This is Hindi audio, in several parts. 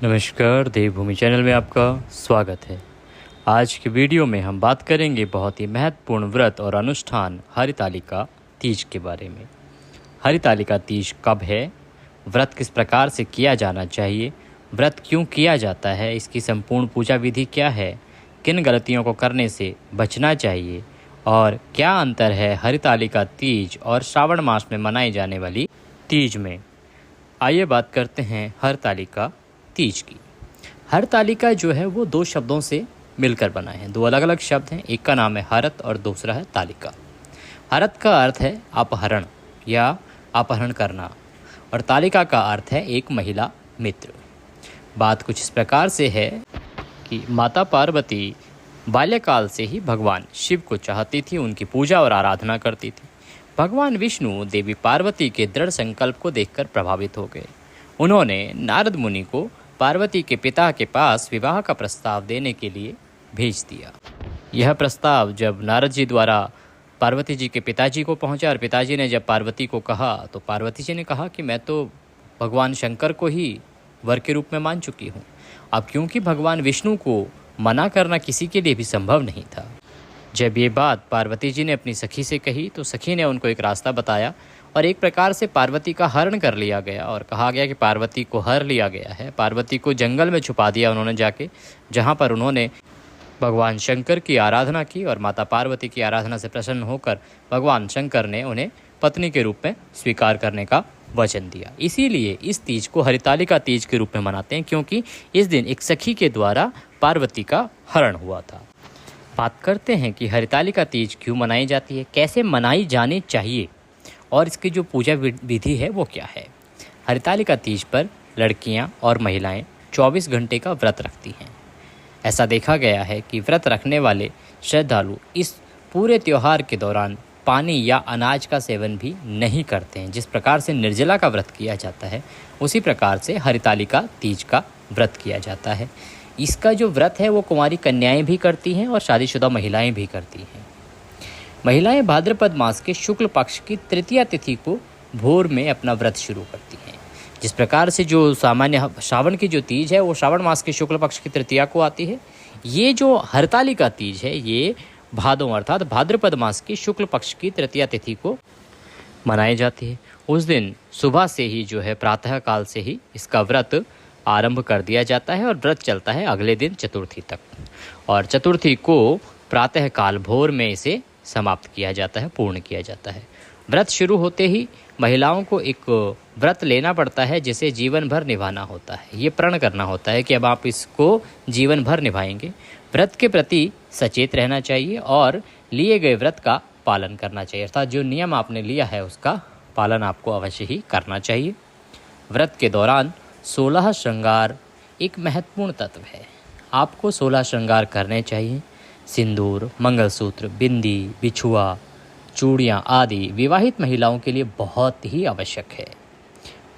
नमस्कार, देवभूमि चैनल में आपका स्वागत है। आज की वीडियो में हम बात करेंगे बहुत ही महत्वपूर्ण व्रत और अनुष्ठान हरितालिका तीज के बारे में। हरितालिका तीज कब है, व्रत किस प्रकार से किया जाना चाहिए, व्रत क्यों किया जाता है, इसकी संपूर्ण पूजा विधि क्या है, किन गलतियों को करने से बचना चाहिए और क्या अंतर है हरितालिका तीज और श्रावण मास में मनाई जाने वाली तीज में। आइए बात करते हैं हरितालिका तीज की। हरतालिका जो है वो दो शब्दों से मिलकर बना है, दो अलग अलग शब्द हैं। एक का नाम है हरत और दूसरा है तालिका। हरत का अर्थ है अपहरण या अपहरण करना और तालिका का अर्थ है एक महिला मित्र। बात कुछ इस प्रकार से है कि माता पार्वती बाल्यकाल से ही भगवान शिव को चाहती थी, उनकी पूजा और आराधना करती थी। भगवान विष्णु देवी पार्वती के दृढ़ संकल्प को देखकर प्रभावित हो गए। उन्होंने नारद मुनि को पार्वती के पिता के पास विवाह का प्रस्ताव देने के लिए भेज दिया। यह प्रस्ताव जब नारद जी द्वारा पार्वती जी के पिताजी को पहुंचा और पिताजी ने जब पार्वती को कहा तो पार्वती जी ने कहा कि मैं तो भगवान शंकर को ही वर के रूप में मान चुकी हूँ। अब क्योंकि भगवान विष्णु को मना करना किसी के लिए भी संभव नहीं था। जब ये बात पार्वती जी ने अपनी सखी से कही तो सखी ने उनको एक रास्ता बताया और एक प्रकार से पार्वती का हरण कर लिया गया और कहा गया कि पार्वती को हर लिया गया है। पार्वती को जंगल में छुपा दिया उन्होंने जाके, जहाँ पर उन्होंने भगवान शंकर की आराधना की और माता पार्वती की आराधना से प्रसन्न होकर भगवान शंकर ने उन्हें पत्नी के रूप में स्वीकार करने का वचन दिया। इसीलिए इस तीज को हरितालिका तीज के रूप में मनाते हैं, क्योंकि इस दिन एक सखी के द्वारा पार्वती का हरण हुआ था। बात करते हैं कि हरितालिका तीज क्यों मनाई जाती है, कैसे मनाई जानी चाहिए और इसकी जो पूजा विधि है वो क्या है। हरितालिका तीज पर लड़कियां और महिलाएं 24 घंटे का व्रत रखती हैं। ऐसा देखा गया है कि व्रत रखने वाले श्रद्धालु इस पूरे त्यौहार के दौरान पानी या अनाज का सेवन भी नहीं करते हैं। जिस प्रकार से निर्जला का व्रत किया जाता है उसी प्रकार से हरितालिका तीज का व्रत किया जाता है। इसका जो व्रत है वो कुंवारी कन्याएं भी करती हैं और शादीशुदा महिलाएं भी करती हैं। महिलाएं भाद्रपद मास के शुक्ल पक्ष की तृतीया तिथि को भोर में अपना व्रत शुरू करती हैं। जिस प्रकार से जो सामान्य श्रावण की जो तीज है वो श्रावण मास के शुक्ल पक्ष की तृतीया को आती है, ये जो हरितालिका तीज है ये भादों अर्थात भाद्रपद मास की शुक्ल पक्ष की तृतीया तिथि को मनाई जाती है। उस दिन सुबह से ही जो है प्रातः काल से ही इसका व्रत आरंभ कर दिया जाता है और व्रत चलता है अगले दिन चतुर्थी तक, और चतुर्थी को प्रातः काल भोर में इसे समाप्त किया जाता है, पूर्ण किया जाता है। व्रत शुरू होते ही महिलाओं को एक व्रत लेना पड़ता है जिसे जीवन भर निभाना होता है। ये प्रण करना होता है कि अब आप इसको जीवन भर निभाएंगे। व्रत के प्रति सचेत रहना चाहिए और लिए गए व्रत का पालन करना चाहिए, अर्थात जो नियम आपने लिया है उसका पालन आपको अवश्य ही करना चाहिए। व्रत के दौरान 16 श्रृंगार एक महत्वपूर्ण तत्व है। आपको 16 श्रृंगार करने चाहिए। सिंदूर, मंगलसूत्र, बिंदी, बिछुआ, चूड़ियाँ आदि विवाहित महिलाओं के लिए बहुत ही आवश्यक है।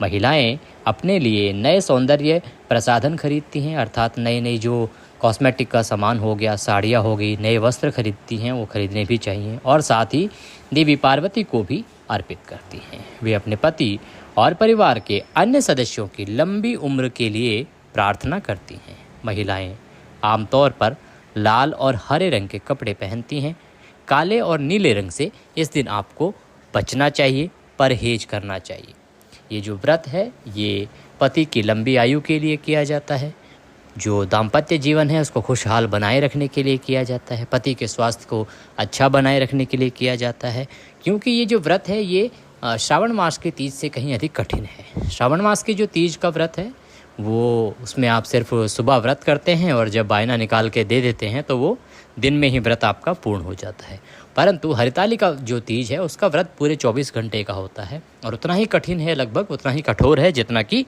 महिलाएं अपने लिए नए सौंदर्य प्रसाधन खरीदती हैं, अर्थात नई नई जो कॉस्मेटिक का सामान हो गया, साड़ियाँ हो गई, नए वस्त्र खरीदती हैं, वो खरीदने भी चाहिए और साथ ही देवी पार्वती को भी अर्पित करती हैं। वे अपने पति और परिवार के अन्य सदस्यों की लंबी उम्र के लिए प्रार्थना करती हैं। महिलाएं आमतौर पर लाल और हरे रंग के कपड़े पहनती हैं। काले और नीले रंग से इस दिन आपको बचना चाहिए, परहेज करना चाहिए। ये जो व्रत है ये पति की लंबी आयु के लिए किया जाता है, जो दाम्पत्य जीवन है उसको खुशहाल बनाए रखने के लिए किया जाता है, पति के स्वास्थ्य को अच्छा बनाए रखने के लिए किया जाता है। क्योंकि ये जो व्रत है ये श्रावण मास के तीज से कहीं अधिक कठिन है। श्रावण मास की जो तीज का व्रत है वो उसमें आप सिर्फ सुबह व्रत करते हैं और जब बायना निकाल के दे देते हैं तो वो दिन में ही व्रत आपका पूर्ण हो जाता है। परंतु हरितालिका जो तीज है उसका व्रत पूरे 24 घंटे का होता है और उतना ही कठिन है, लगभग उतना ही कठोर है जितना कि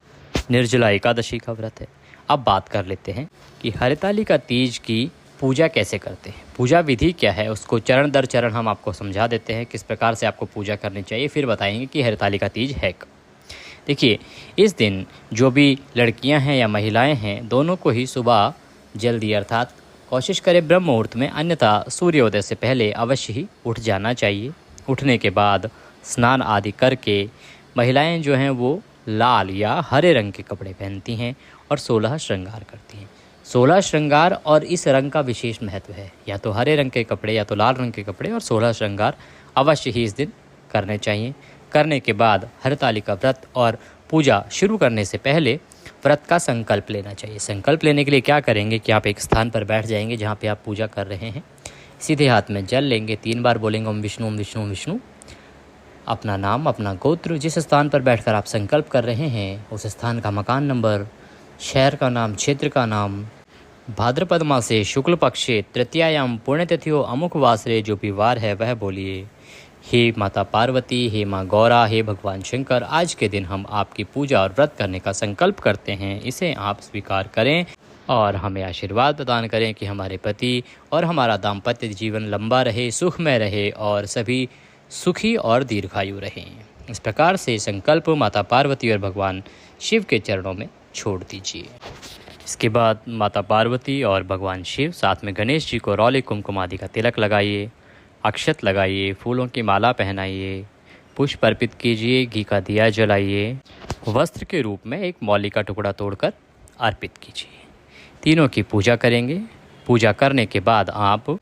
निर्जला एकादशी का व्रत है। अब बात कर लेते हैं कि हरितालिका तीज की पूजा कैसे करते हैं, पूजा विधि क्या है, उसको चरण दर चरण हम आपको समझा देते हैं किस प्रकार से आपको पूजा करनी चाहिए, फिर बताएंगे कि हरितालिका तीज है कब। देखिए, इस दिन जो भी लड़कियां हैं या महिलाएं हैं दोनों को ही सुबह जल्दी अर्थात कोशिश करें ब्रह्म मुहूर्त में, अन्यथा सूर्योदय से पहले अवश्य ही उठ जाना चाहिए। उठने के बाद स्नान आदि करके महिलाएं जो हैं वो लाल या हरे रंग के कपड़े पहनती हैं और और 16 श्रृंगार करती हैं। 16 श्रृंगार और इस रंग का विशेष महत्व है, या तो हरे रंग के कपड़े या तो लाल रंग के कपड़े, और 16 श्रृंगार अवश्य ही इस दिन करने चाहिए। करने के बाद हरतालिका व्रत और पूजा शुरू करने से पहले व्रत का संकल्प लेना चाहिए। संकल्प लेने के लिए क्या करेंगे कि आप एक स्थान पर बैठ जाएंगे जहाँ पे आप पूजा कर रहे हैं। सीधे हाथ में जल लेंगे, 3 बार बोलेंगे ओम विष्णु ओम विष्णु ओम विष्णु। अपना नाम, अपना गोत्र, जिस स्थान पर बैठकर आप संकल्प कर रहे हैं उस स्थान का मकान नंबर, शहर का नाम, क्षेत्र का नाम, भाद्रपद मासे शुक्ल पक्षे तृतीयायाम पुण्यतिथियों अमुक वासरे जो भी वार है वह बोलिए। हे माता पार्वती, हे माँ गौरा, हे भगवान शंकर, आज के दिन हम आपकी पूजा और व्रत करने का संकल्प करते हैं। इसे आप स्वीकार करें और हमें आशीर्वाद प्रदान करें कि हमारे पति और हमारा दाम्पत्य जीवन लंबा रहे, सुखमय रहे और सभी सुखी और दीर्घायु रहें। इस प्रकार से संकल्प माता पार्वती और भगवान शिव के चरणों में छोड़ दीजिए। इसके बाद माता पार्वती और भगवान शिव साथ में गणेश जी को रौले कुमकुम आदि का तिलक लगाइए, अक्षत लगाइए, फूलों की माला पहनाइए, पुष्प अर्पित कीजिए, घी का दिया जलाइए, वस्त्र के रूप में एक मौली का टुकड़ा तोड़कर अर्पित कीजिए। तीनों की पूजा करेंगे। पूजा करने के बाद आप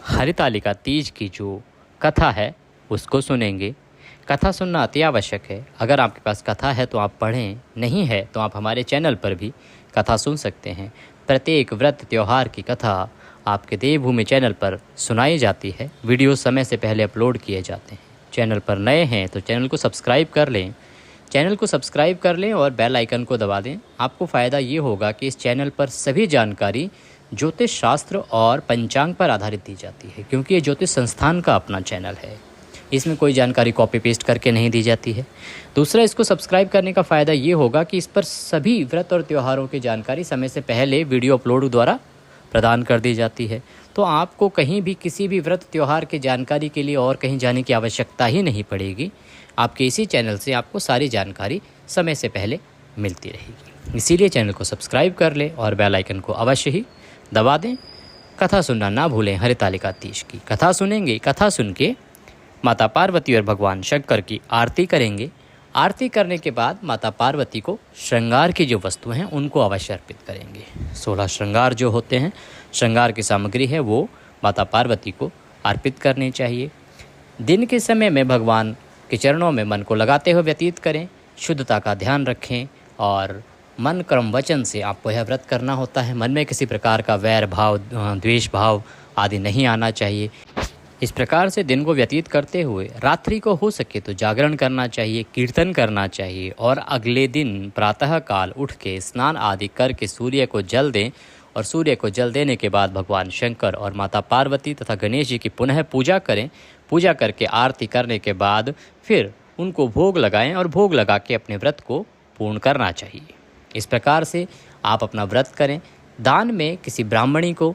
हरितालिका तीज की जो कथा है उसको सुनेंगे। कथा सुनना अति आवश्यक है। अगर आपके पास कथा है तो आप पढ़ें, नहीं है तो आप हमारे चैनल पर भी कथा सुन सकते हैं। प्रत्येक व्रत त्यौहार की कथा आपके देवभूमि चैनल पर सुनाई जाती है। वीडियो समय से पहले अपलोड किए जाते हैं। चैनल पर नए हैं तो चैनल को सब्सक्राइब कर लें। चैनल को सब्सक्राइब कर लें और बेल आइकन को दबा दें। आपको फ़ायदा ये होगा कि इस चैनल पर सभी जानकारी ज्योतिष शास्त्र और पंचांग पर आधारित दी जाती है, क्योंकि ये ज्योतिष संस्थान का अपना चैनल है। इसमें कोई जानकारी कॉपी पेस्ट करके नहीं दी जाती है। दूसरा, इसको सब्सक्राइब करने का फ़ायदा ये होगा कि इस पर सभी व्रत और त्योहारों की जानकारी समय से पहले वीडियो अपलोड द्वारा प्रदान कर दी जाती है। तो आपको कहीं भी किसी भी व्रत त्यौहार की जानकारी के लिए और कहीं जाने की आवश्यकता ही नहीं पड़ेगी। आपके इसी चैनल से आपको सारी जानकारी समय से पहले मिलती रहेगी। इसीलिए चैनल को सब्सक्राइब कर लें और बेल आइकन को अवश्य ही दबा दें। कथा सुनना ना भूलें। हरितालिका तीज की कथा सुनेंगे। कथा सुन के माता पार्वती और भगवान शंकर की आरती करेंगे। आरती करने के बाद माता पार्वती को श्रृंगार की जो वस्तुएं हैं उनको अवश्य अर्पित करेंगे। 16 श्रृंगार जो होते हैं, श्रृंगार की सामग्री है, वो माता पार्वती को अर्पित करनी चाहिए। दिन के समय में भगवान के चरणों में मन को लगाते हुए व्यतीत करें। शुद्धता का ध्यान रखें और मन कर्म वचन से आपको यह व्रत करना होता है। मन में किसी प्रकार का वैर भाव, द्वेष भाव आदि नहीं आना चाहिए। इस प्रकार से दिन को व्यतीत करते हुए रात्रि को हो सके तो जागरण करना चाहिए, कीर्तन करना चाहिए और अगले दिन प्रातः काल उठ के स्नान आदि करके सूर्य को जल दें। और सूर्य को जल देने के बाद भगवान शंकर और माता पार्वती तथा गणेश जी की पुनः पूजा करें। पूजा करके आरती करने के बाद फिर उनको भोग लगाएं और भोग लगा के अपने व्रत को पूर्ण करना चाहिए। इस प्रकार से आप अपना व्रत करें। दान में किसी ब्राह्मणी को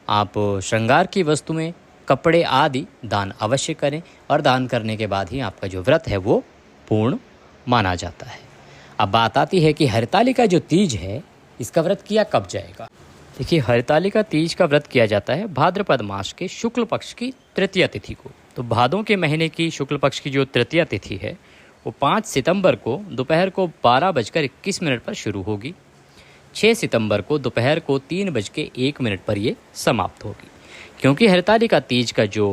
आप श्रृंगार की वस्तुएं, कपड़े आदि दान अवश्य करें और दान करने के बाद ही आपका जो व्रत है वो पूर्ण माना जाता है। अब बात आती है कि हरितालिका जो तीज है इसका व्रत किया कब जाएगा। देखिए, हरितालिका तीज का व्रत किया जाता है भाद्रपद मास के शुक्ल पक्ष की तृतीया तिथि को। तो भादों के महीने की शुक्ल पक्ष की जो तृतीया तिथि है वो 5 सितंबर को दोपहर को 12:21 पर शुरू होगी। 6 सितंबर को दोपहर को 3:01 पर ये समाप्त होगी। क्योंकि हरितालिका तीज का जो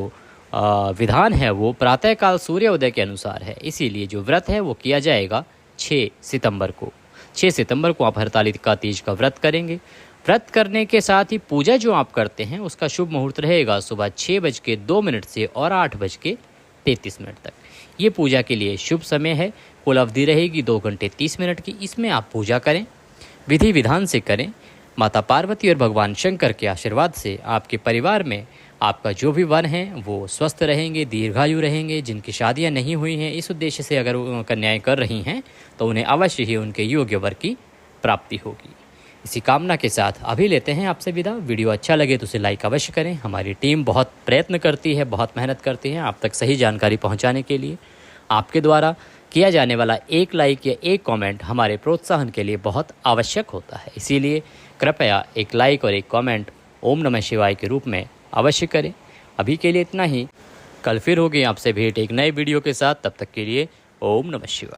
विधान है वो प्रातःकाल सूर्योदय के अनुसार है, इसीलिए जो व्रत है वो किया जाएगा 6 सितंबर को। 6 सितंबर को आप हरितालिका तीज का व्रत करेंगे। व्रत करने के साथ ही पूजा जो आप करते हैं उसका शुभ मुहूर्त रहेगा सुबह 6:02 से और 8:33 तक। ये पूजा के लिए शुभ समय है। कुल अवधि रहेगी 2 घंटे 30 मिनट की। इसमें आप पूजा करें, विधि विधान से करें। माता पार्वती और भगवान शंकर के आशीर्वाद से आपके परिवार में आपका जो भी वन है वो स्वस्थ रहेंगे, दीर्घायु रहेंगे। जिनकी शादियां नहीं हुई हैं, इस उद्देश्य से अगर कन्याएं कर रही हैं तो उन्हें अवश्य ही उनके योग्य वर की प्राप्ति होगी। इसी कामना के साथ अभी लेते हैं आपसे विदा। वीडियो अच्छा लगे तो उसे लाइक अवश्य करें। हमारी टीम बहुत प्रयत्न करती है, बहुत मेहनत करती है आप तक सही जानकारी पहुंचाने के लिए। आपके द्वारा किया जाने वाला एक लाइक या एक कमेंट हमारे प्रोत्साहन के लिए बहुत आवश्यक होता है। इसीलिए कृपया एक लाइक और एक कमेंट ओम नमः शिवाय के रूप में अवश्य करें। अभी के लिए इतना ही। कल फिर होगी आपसे भेंट एक नए वीडियो के साथ। तब तक के लिए ओम नमः शिवाय।